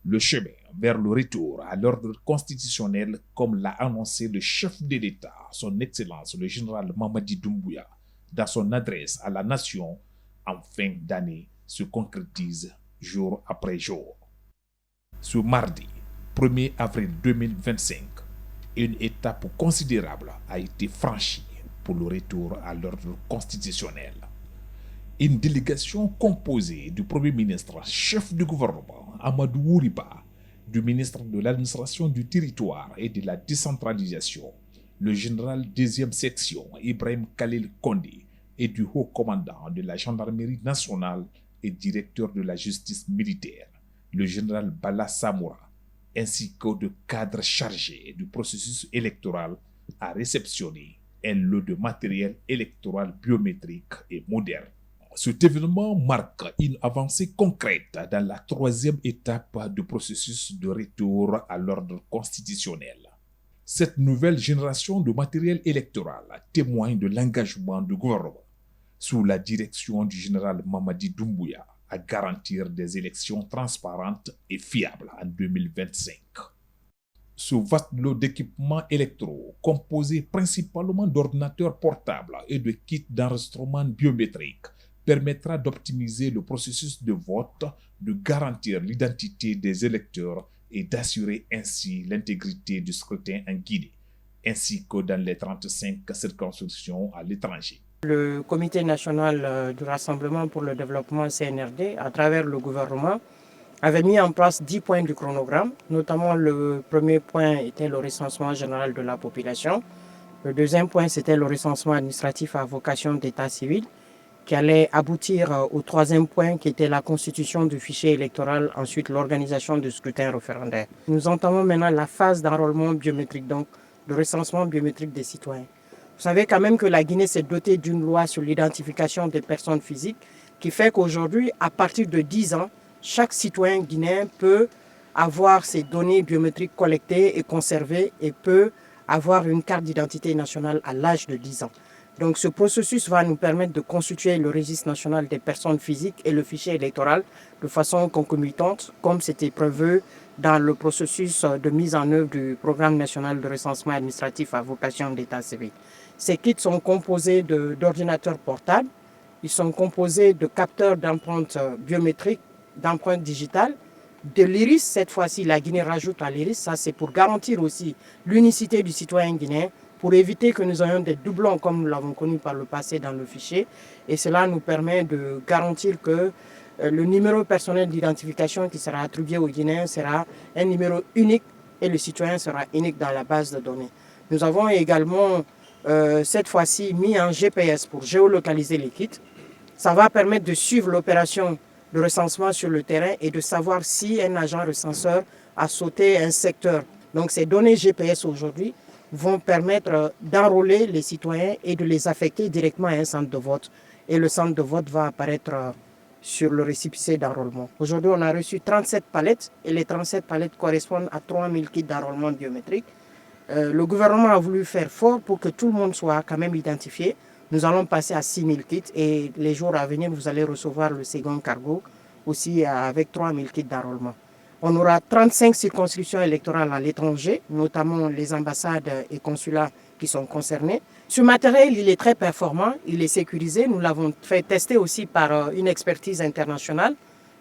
le chemin vers le retour à l'ordre constitutionnel, comme l'a annoncé le chef de l'État, son Excellence le général Mamadi Doumbouya, dans son adresse à la nation en fin d'année, se concrétise jour après jour. Ce mardi 1er avril 2025, une étape considérable a été franchie pour le retour à l'ordre constitutionnel. Une délégation composée du Premier ministre, chef du gouvernement, Amadou Ouriba, du ministre de l'administration du territoire et de la décentralisation, le général 2e section, Ibrahim Khalil Kondé, et du haut commandant de la gendarmerie nationale et directeur de la justice militaire, le général Bala Samoura, ainsi que de cadres chargés du processus électoral, a réceptionné un lot de matériel électoral biométrique et moderne. Cet événement marque une avancée concrète dans la 3e étape du processus de retour à l'ordre constitutionnel. Cette nouvelle génération de matériel électoral témoigne de l'engagement du gouvernement, sous la direction du général Mamadi Doumbouya, à garantir des élections transparentes et fiables en 2025. Ce vaste lot d'équipements électoraux, composé principalement d'ordinateurs portables et de kits d'enregistrement biométrique, permettra d'optimiser le processus de vote, de garantir l'identité des électeurs et d'assurer ainsi l'intégrité du scrutin en Guinée, ainsi que dans les 35 circonscriptions à l'étranger. Le Comité national du Rassemblement pour le développement CNRD, à travers le gouvernement, avait mis en place 10 points du chronogramme. Notamment, le premier point était le recensement général de la population. Le deuxième point, c'était le recensement administratif à vocation d'état civil, qui allait aboutir au troisième point, qui était la constitution du fichier électoral, ensuite l'organisation du scrutin référendaire. Nous entamons maintenant la phase d'enrôlement biométrique, donc de recensement biométrique des citoyens. Vous savez quand même que la Guinée s'est dotée d'une loi sur l'identification des personnes physiques, qui fait qu'aujourd'hui, à partir de 10 ans, chaque citoyen guinéen peut avoir ses données biométriques collectées et conservées et peut avoir une carte d'identité nationale à l'âge de 10 ans. Donc ce processus va nous permettre de constituer le registre national des personnes physiques et le fichier électoral de façon concomitante, comme c'était prévu dans le processus de mise en œuvre du programme national de recensement administratif à vocation d'état civil. Ces kits sont composés d'ordinateurs portables, ils sont composés de capteurs d'empreintes biométriques, d'empreintes digitales, de l'iris. Cette fois-ci, la Guinée rajoute à l'iris, ça c'est pour garantir aussi l'unicité du citoyen guinéen, pour éviter que nous ayons des doublons comme nous l'avons connu par le passé dans le fichier. Et cela nous permet de garantir que le numéro personnel d'identification qui sera attribué aux Guinéens sera un numéro unique et le citoyen sera unique dans la base de données. Nous avons également cette fois-ci mis un GPS pour géolocaliser les kits. Ça va permettre de suivre l'opération de recensement sur le terrain et de savoir si un agent recenseur a sauté un secteur. Donc ces données GPS aujourd'hui vont permettre d'enrôler les citoyens et de les affecter directement à un centre de vote. Et le centre de vote va apparaître sur le récépissé d'enrôlement. Aujourd'hui, on a reçu 37 palettes et les 37 palettes correspondent à 3000 kits d'enrôlement biométrique. Le gouvernement a voulu faire fort pour que tout le monde soit quand même identifié. Nous allons passer à 6000 kits et les jours à venir, vous allez recevoir le second cargo aussi avec 3000 kits d'enrôlement. On aura 35 circonscriptions électorales à l'étranger, notamment les ambassades et consulats qui sont concernés. Ce matériel, il est très performant, il est sécurisé. Nous l'avons fait tester aussi par une expertise internationale.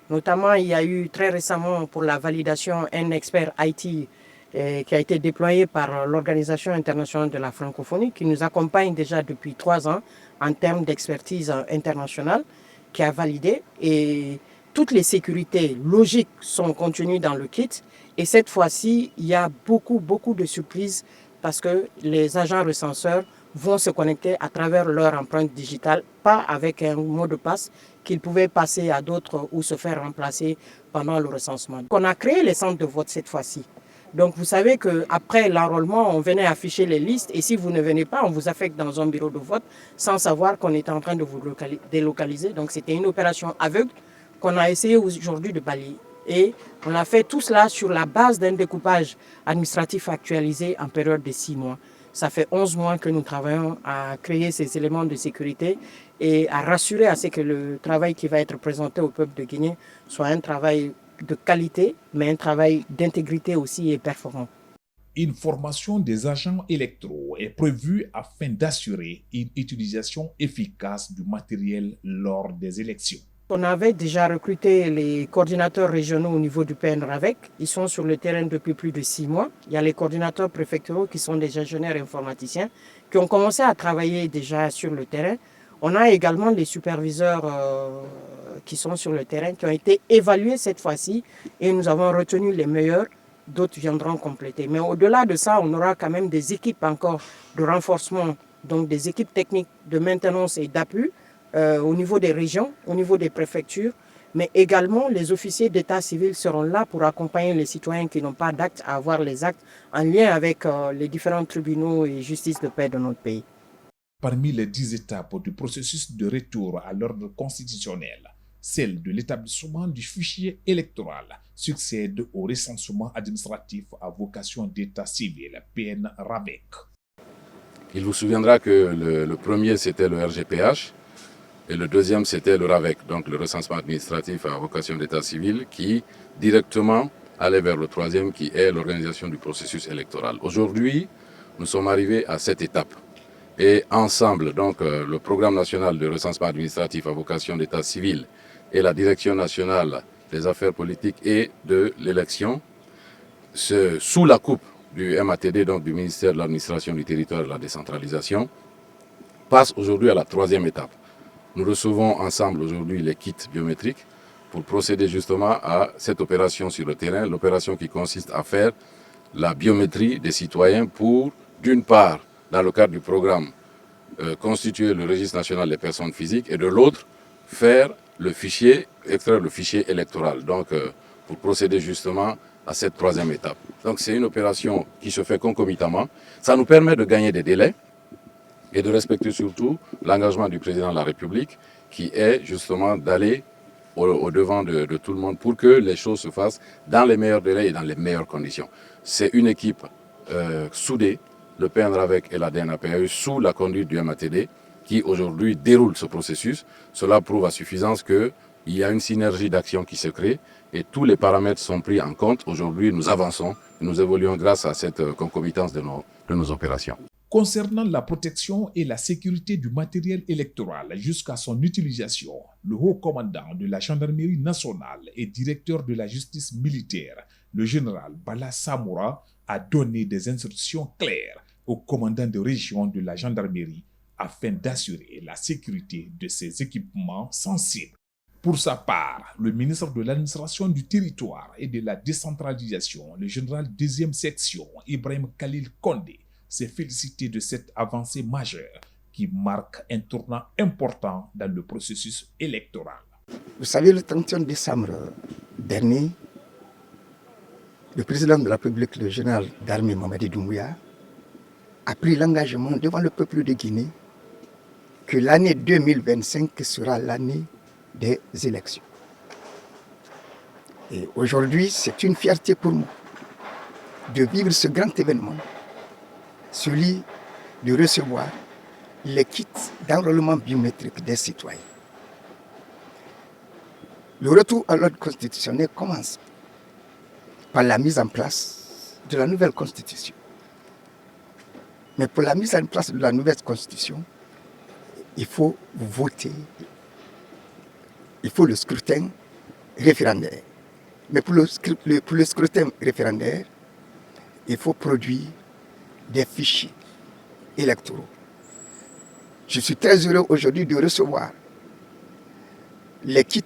Notamment, il y a eu très récemment pour la validation un expert IT qui a été déployé par l'Organisation internationale de la francophonie, qui nous accompagne déjà depuis 3 ans en termes d'expertise internationale, qui a validé. Et toutes les sécurités logiques sont contenues dans le kit. Et cette fois-ci, il y a beaucoup de surprises parce que les agents recenseurs vont se connecter à travers leur empreinte digitale, pas avec un mot de passe qu'ils pouvaient passer à d'autres ou se faire remplacer pendant le recensement. On a créé les centres de vote cette fois-ci. Donc vous savez qu'après l'enrôlement, on venait afficher les listes et si vous ne venez pas, on vous affecte dans un bureau de vote sans savoir qu'on était en train de vous délocaliser. Donc c'était une opération aveugle qu'on a essayé aujourd'hui de balayer. Et on a fait tout cela sur la base d'un découpage administratif actualisé en période de 6 mois. Ça fait 11 mois que nous travaillons à créer ces éléments de sécurité et à rassurer à ce que le travail qui va être présenté au peuple de Guinée soit un travail de qualité, mais un travail d'intégrité aussi et performant. Une formation des agents électoraux est prévue afin d'assurer une utilisation efficace du matériel lors des élections. On avait déjà recruté les coordinateurs régionaux au niveau du PNRAVEC. Ils sont sur le terrain depuis plus de 6 mois. Il y a les coordinateurs préfectoraux qui sont des ingénieurs informaticiens qui ont commencé à travailler déjà sur le terrain. On a également les superviseurs qui sont sur le terrain, qui ont été évalués cette fois-ci et nous avons retenu les meilleurs. D'autres viendront compléter. Mais au-delà de ça, on aura quand même des équipes encore de renforcement, donc des équipes techniques de maintenance et d'appui au niveau des régions, au niveau des préfectures, mais également les officiers d'état civil seront là pour accompagner les citoyens qui n'ont pas d'actes à avoir les actes en lien avec les différents tribunaux et justice de paix de notre pays. Parmi les 10 étapes du processus de retour à l'ordre constitutionnel, celle de l'établissement du fichier électoral succède au recensement administratif à vocation d'état civil, PNRAVEC. Il vous souviendra que le premier, c'était le RGPH, et le deuxième, c'était le RAVEC, donc le recensement administratif à vocation d'état civil, qui directement allait vers le troisième, qui est l'organisation du processus électoral. Aujourd'hui, nous sommes arrivés à cette étape. Et ensemble, donc, le programme national de recensement administratif à vocation d'état civil et la direction nationale des affaires politiques et de l'élection, sous la coupe du MATD, donc du ministère de l'administration du territoire et de la décentralisation, passe aujourd'hui à la troisième étape. Nous recevons ensemble aujourd'hui les kits biométriques pour procéder justement à cette opération sur le terrain, l'opération qui consiste à faire la biométrie des citoyens pour, d'une part, dans le cadre du programme, constituer le registre national des personnes physiques et de l'autre, faire le fichier, extraire le fichier électoral, donc pour procéder justement à cette troisième étape. Donc c'est une opération qui se fait concomitamment. Ça nous permet de gagner des délais et de respecter surtout l'engagement du président de la République qui est justement d'aller au-devant de tout le monde pour que les choses se fassent dans les meilleurs délais et dans les meilleures conditions. C'est une équipe soudée, le PNRAVEC et la DNAPAE, sous la conduite du MATD, qui aujourd'hui déroule ce processus. Cela prouve à suffisance qu'il y a une synergie d'action qui se crée et tous les paramètres sont pris en compte. Aujourd'hui, nous avançons, nous évoluons grâce à cette concomitance de nos opérations. Concernant la protection et la sécurité du matériel électoral jusqu'à son utilisation, le haut commandant de la gendarmerie nationale et directeur de la justice militaire, le général Bala Samoura, a donné des instructions claires au commandant de région de la gendarmerie afin d'assurer la sécurité de ces équipements sensibles. Pour sa part, le ministre de l'administration du territoire et de la décentralisation, le général 2e section, Ibrahim Khalil Kondé, s'est félicité de cette avancée majeure qui marque un tournant important dans le processus électoral. Vous savez, le 31 décembre dernier, le président de la République, le général d'armée Mamadi Doumbouya, a pris l'engagement devant le peuple de Guinée que l'année 2025 sera l'année des élections. Et aujourd'hui, c'est une fierté pour moi de vivre ce grand événement, celui de recevoir les kits d'enrôlement biométrique des citoyens. Le retour à l'ordre constitutionnel commence par la mise en place de la nouvelle constitution. Mais pour la mise en place de la nouvelle constitution, il faut voter, il faut le scrutin référendaire. Mais pour le scrutin référendaire, il faut produire des fichiers électoraux. Je suis très heureux aujourd'hui de recevoir les kits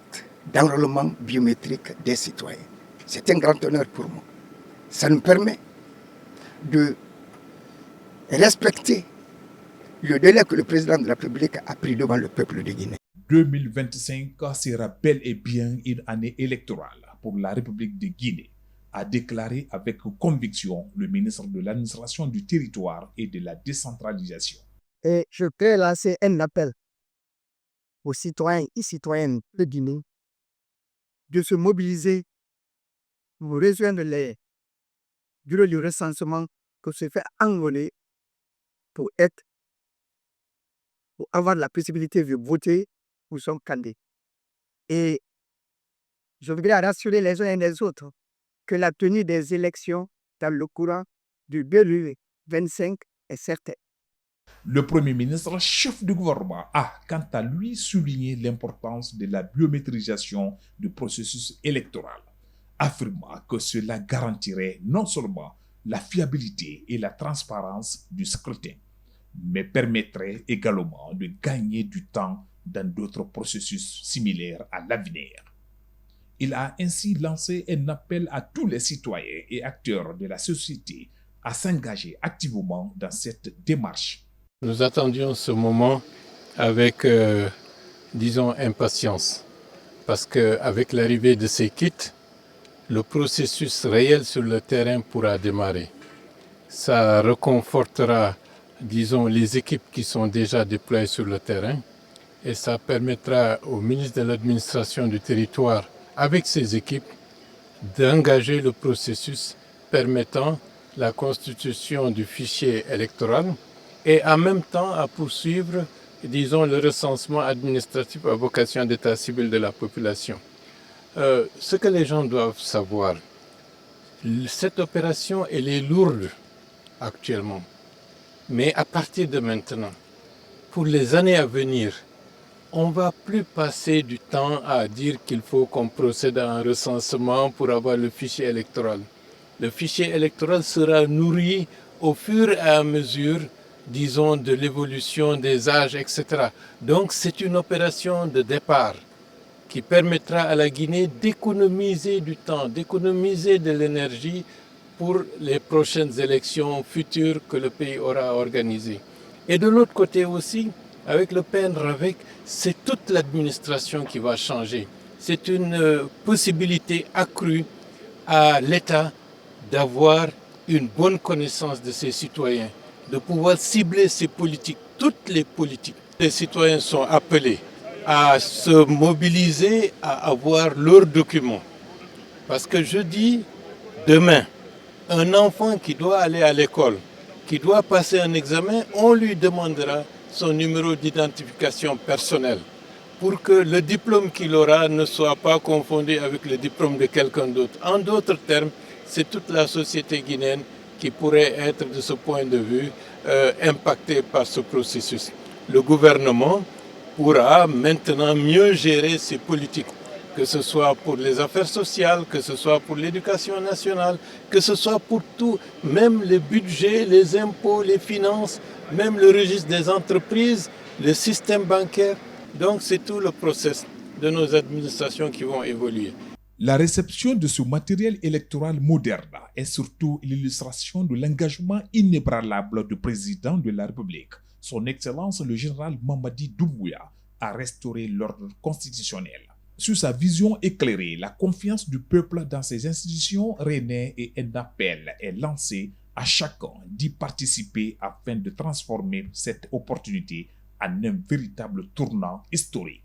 d'enrôlement biométrique des citoyens. C'est un grand honneur pour moi. Ça nous permet de respecter le délai que le président de la République a pris devant le peuple de Guinée. 2025 sera bel et bien une année électorale pour la République de Guinée, a déclaré avec conviction le ministre de l'administration du territoire et de la décentralisation. Et je peux lancer un appel aux citoyens et citoyennes de Guinée de se mobiliser pour rejoindre les bureaux du recensement que se fait enrôler pour avoir la possibilité de voter pour son candidat. Et Je voudrais rassurer les uns et les autres que la tenue des élections dans le courant du 2025 est certaine. Le Premier ministre, chef du gouvernement, a quant à lui souligné l'importance de la biométrisation du processus électoral, affirmant que cela garantirait non seulement la fiabilité et la transparence du scrutin, mais permettrait également de gagner du temps dans d'autres processus similaires à l'avenir. Il a ainsi lancé un appel à tous les citoyens et acteurs de la société à s'engager activement dans cette démarche. Nous attendions ce moment avec, disons, impatience, parce qu'avec l'arrivée de ces kits, le processus réel sur le terrain pourra démarrer. Ça reconfortera, disons, les équipes qui sont déjà déployées sur le terrain et ça permettra au ministre de l'administration du territoire, avec ses équipes, d'engager le processus permettant la constitution du fichier électoral et en même temps à poursuivre, disons, le recensement administratif à vocation d'état civil de la population. Ce que les gens doivent savoir, cette opération, elle est lourde actuellement. Mais à partir de maintenant, pour les années à venir, on ne va plus passer du temps à dire qu'il faut qu'on procède à un recensement pour avoir le fichier électoral. Le fichier électoral sera nourri au fur et à mesure, disons, de l'évolution des âges, etc. Donc c'est une opération de départ qui permettra à la Guinée d'économiser du temps, d'économiser de l'énergie pour les prochaines élections futures que le pays aura organisées. Et de l'autre côté aussi, avec le PNRAVEC, c'est toute l'administration qui va changer. C'est une possibilité accrue à l'État d'avoir une bonne connaissance de ses citoyens, de pouvoir cibler ses politiques, toutes les politiques. Les citoyens sont appelés à se mobiliser, à avoir leurs documents. Parce que je dis, demain, un enfant qui doit aller à l'école, qui doit passer un examen, on lui demandera son numéro d'identification personnelle pour que le diplôme qu'il aura ne soit pas confondu avec le diplôme de quelqu'un d'autre. En d'autres termes, c'est toute la société guinéenne qui pourrait être, de ce point de vue, impactée par ce processus. Le gouvernement pourra maintenant mieux gérer ses politiques, que ce soit pour les affaires sociales, que ce soit pour l'éducation nationale, que ce soit pour tout, même les budgets, les impôts, les finances, même le registre des entreprises, le système bancaire. Donc c'est tout le processus de nos administrations qui vont évoluer. La réception de ce matériel électoral moderne est surtout l'illustration de l'engagement inébranlable du président de la République, son Excellence le général Mamadi Doumbouya, à restaurer l'ordre constitutionnel. Sur sa vision éclairée, la confiance du peuple dans ses institutions renaît et un appel est lancé à chacun d'y participer afin de transformer cette opportunité en un véritable tournant historique.